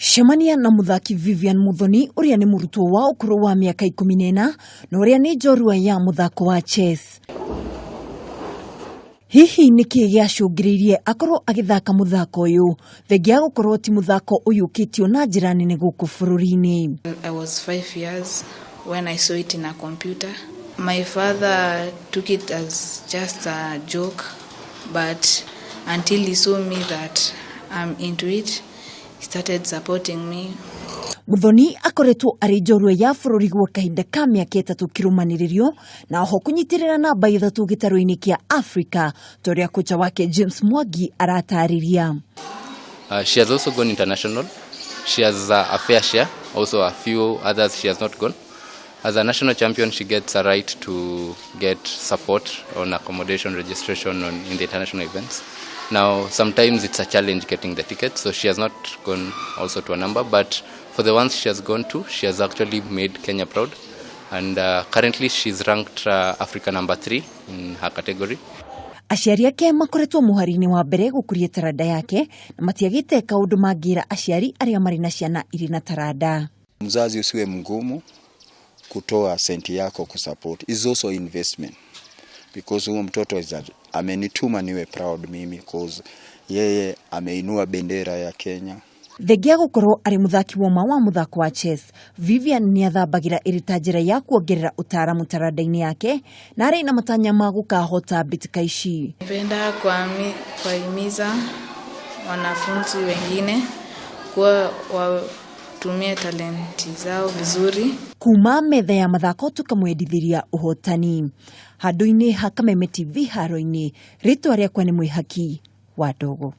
Shemania na muthaki Vivian Muthoni uria ni murutwo wa ukuru wa miaka 14 na uria ni njorua ya muthako wa chess. Hihi niki giacungiririe akorwo agithaka muthako uyu thengia gukorwo ti muthako uyukitio na njira nene guku bururi-ini. I was 5 years when I saw it in a computer. My father took it as just a joke, but until he saw me that I'm into it, he started supporting me. Muthoni akoretwo ari njorua ya bururi gwa kahinda ka miaka 3 kirumaniririo na ho kunyitirira namba 3 gitaro-ini kia Africa toria kocha wake James Mwangi aratariria. She has also gone international. She has a fair share, also a few others she has not gone. As a national champion, she gets a right to get support on accommodation registration in the international events. Now, sometimes it's a challenge getting the tickets, so she has not gone also to a number, but for the ones she has gone to, she has actually made Kenya proud. And currently she's ranked Africa number 3 in her category. Aciari ake makoretwo muhari-ini wa mbere gukuria taranda yake na matiagite kaundu mangira aciari aria mari na ciana iri na taranda. Mzazi usiwe mgumu kutoa senti yako kusupport is also investment, because huyo mtoto amenituma niwe proud mimi because yeye ameinua bendera ya Kenya. Thengia gukorwo ari muthaki wa muthako wa chess, Vivian ni athambagira irita njira ya kuongerera utaramu taranda-ini yake na ari na matanya ma gukahota bitika ici. Napenda kuhimiza wanafunzi wengine kwa watumie talenti zao vizuri. Kuma metha ya mathako tukamwendithiria uhotani. Handu-ini ha Kameme TV haro-ini, ritwa riakwa ni Mwihaki wa Ndogo.